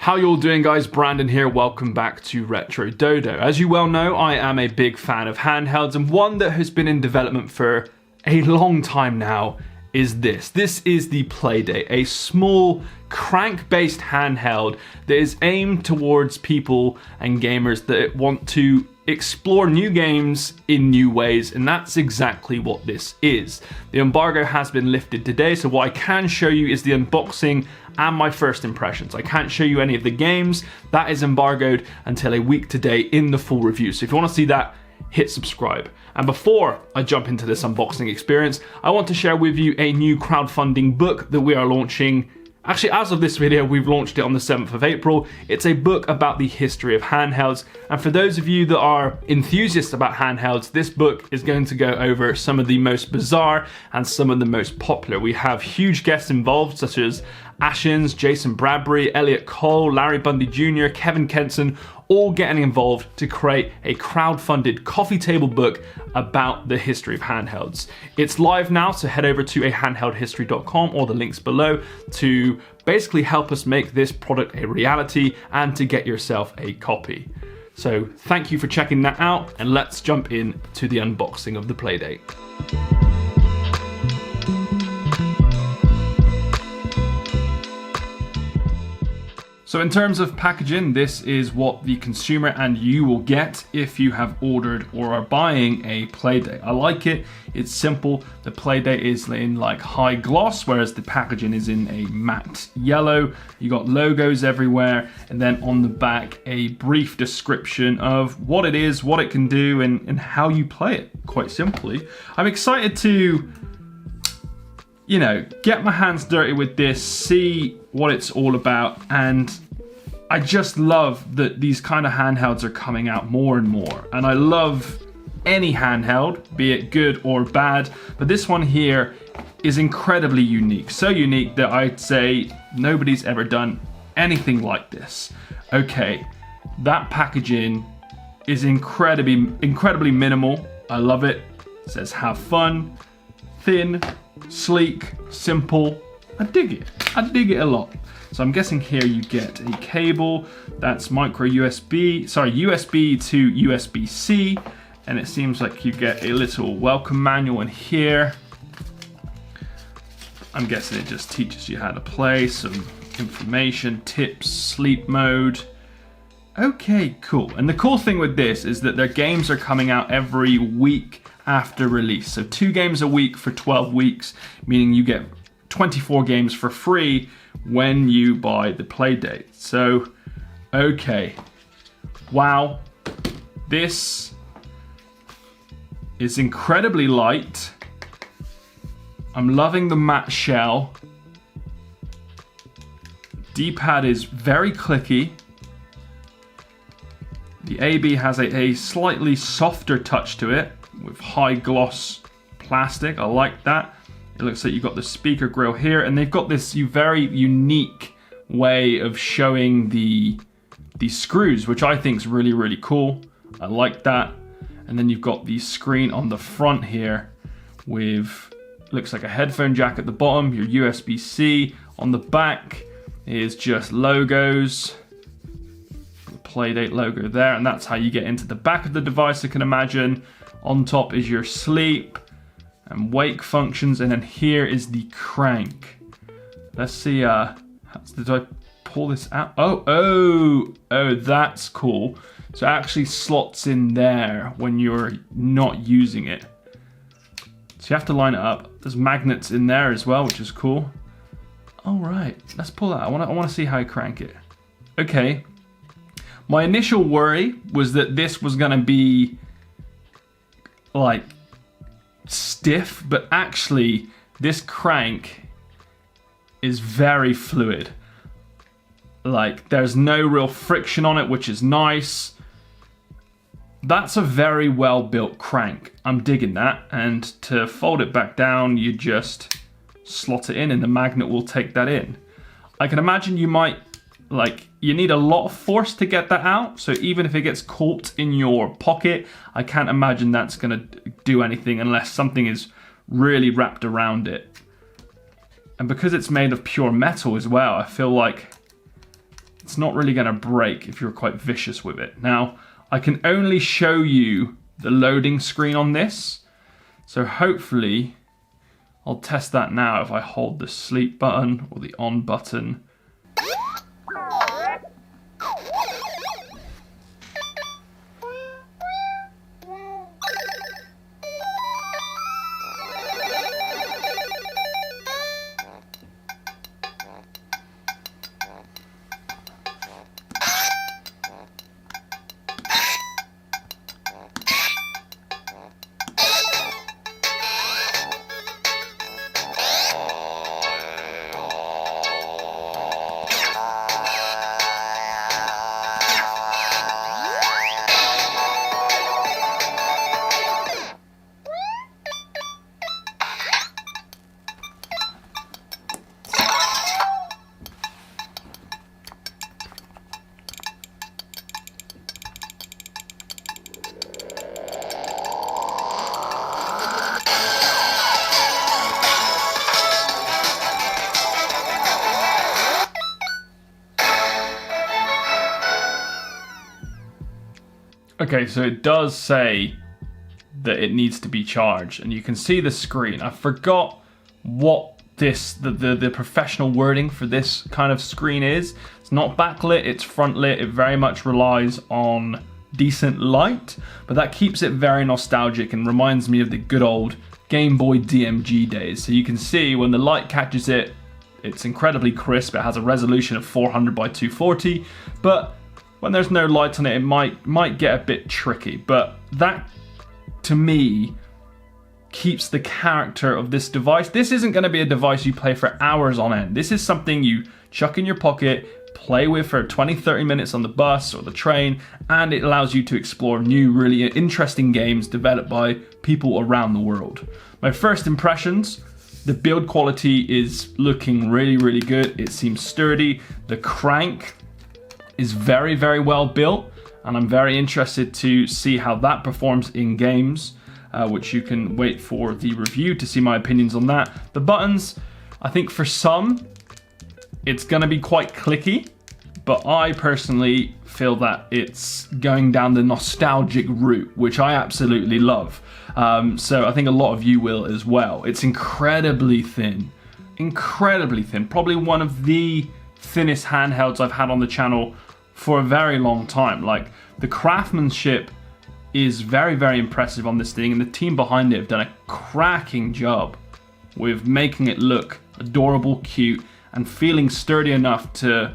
How you all doing, guys? Brandon here. Welcome back to Retro Dodo. As you well know, I am a big fan of handhelds, and one that has been in development for a long time now is this. This is the PlayDate, a small crank-based handheld that is aimed towards people and gamers that want to explore new games in new ways, and that's exactly what this is. The embargo has been lifted today, so what I can show you is the unboxing and my first impressions. I can't show you any of the games. That is embargoed until a week today in the full review. So if you want to see that, hit subscribe. And before I jump into this unboxing experience, I want to share with you a new crowdfunding book that we are launching. Actually, as of this video, we've launched it on the 7th of April. It's a book about the history of handhelds. And for those of you that are enthusiasts about handhelds, this book is going to go over some of the most bizarre and some of the most popular. We have huge guests involved, such as Ashens, Jason Bradbury, Elliot Cole, Larry Bundy Jr., Kevin Kenson, all getting involved to create a crowd-funded coffee table book about the history of handhelds. It's live now, so head over to handheldhistory.com or the links below to basically help us make this product a reality and to get yourself a copy. So thank you for checking that out, and let's jump in to the unboxing of the PlayDate. So in terms of packaging, this is what the consumer and you will get if you have ordered or are buying a PlayDate. I like it, it's simple. The PlayDate is in like high gloss, whereas the packaging is in a matte yellow. You got logos everywhere, and then on the back, a brief description of what it is, what it can do, and how you play it, quite simply. I'm excited to, you know, get my hands dirty with this, see what it's all about, and I just love that these kind of handhelds are coming out more and more. And I love any handheld, be it good or bad, but this one here is incredibly unique. So unique that I'd say nobody's ever done anything like this. Okay, that packaging is incredibly minimal. I love it. It says have fun, thin, sleek, simple. I dig it. I dig it a lot. So I'm guessing here you get a cable that's USB to USB-C, and it seems like you get a little welcome manual in here. I'm guessing it just teaches you how to play, some information, tips, sleep mode. Okay, cool. And the cool thing with this is that their games are coming out every week after release. So 2 games a week for 12 weeks, meaning you get 24 games for free when you buy the PlayDate. So, okay. Wow. This is incredibly light. I'm loving the matte shell. D-pad is very clicky. The AB has a slightly softer touch to it with high gloss plastic. I like that. It looks like you've got the speaker grill here, and they've got this very unique way of showing the screws, which I think is really, really cool. I like that. And then you've got the screen on the front here with, looks like a headphone jack at the bottom, your USB-C. On the back is just logos, the PlayDate logo there, and that's how you get into the back of the device, I can imagine. On top is your sleep and wake functions, and then here is the crank. Let's see, did I pull this out? Oh, that's cool. So it actually slots in there when you're not using it. So you have to line it up. There's magnets in there as well, which is cool. All right, let's pull that. I want to see how I crank it. Okay. My initial worry was that this was gonna be like stiff, but actually this crank is very fluid. Like, there's no real friction on it, which is nice. That's a very well built crank. I'm digging that. And to fold it back down, you just slot it in and the magnet will take that in. I can imagine you might, you need a lot of force to get that out. So even if it gets caught in your pocket, I can't imagine that's gonna do anything unless something is really wrapped around it. And because it's made of pure metal as well, I feel like it's not really going to break if you're quite vicious with it. Now, I can only show you the loading screen on this, so hopefully I'll test that now if I hold the sleep button or the on button. Okay, so it does say that it needs to be charged, and you can see the screen. I forgot what the professional wording for this kind of screen is. It's not backlit, it's front lit. It very much relies on decent light, but that keeps it very nostalgic and reminds me of the good old Game Boy DMG days. So you can see when the light catches it, it's incredibly crisp. It has a resolution of 400 by 240, but when there's no light on it, it might get a bit tricky. But that, to me, keeps the character of this device. This isn't going to be a device you play for hours on end. This is something you chuck in your pocket, play with for 20-30 minutes on the bus or the train, and it allows you to explore new, really interesting games developed by people around the world. My first impressions: the build quality is looking really, really good. It seems sturdy. The crank is very, very well built, and I'm very interested to see how that performs in games, which you can wait for the review to see my opinions on that. The buttons, I think for some, it's gonna be quite clicky, but I personally feel that it's going down the nostalgic route, which I absolutely love. So I think a lot of you will as well. It's incredibly thin, probably one of the thinnest handhelds I've had on the channel for a very long time. Like, the craftsmanship is very, very impressive on this thing, and the team behind it have done a cracking job with making it look adorable, cute, and feeling sturdy enough to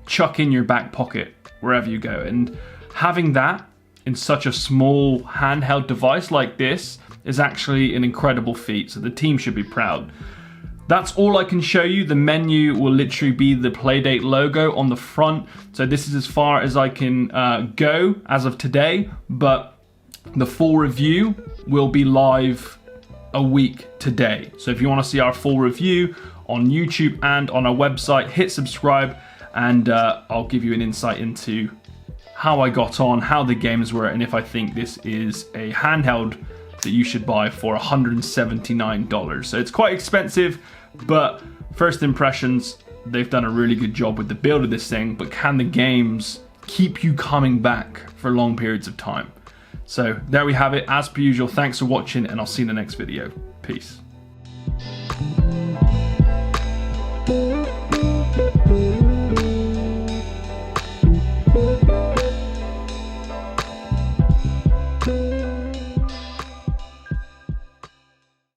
chuck in your back pocket wherever you go. And having that in such a small handheld device like this is actually an incredible feat, so the team should be proud. That's all I can show you. The menu will literally be the PlayDate logo on the front. So this is as far as I can go as of today, but the full review will be live a week today. So if you want to see our full review on YouTube and on our website, hit subscribe, and I'll give you an insight into how I got on, how the games were, and if I think this is a handheld that you should buy for $179. So it's quite expensive, but first impressions, they've done a really good job with the build of this thing, but can the games keep you coming back for long periods of time? So there we have it. As per usual, thanks for watching, and I'll see you in the next video. Peace.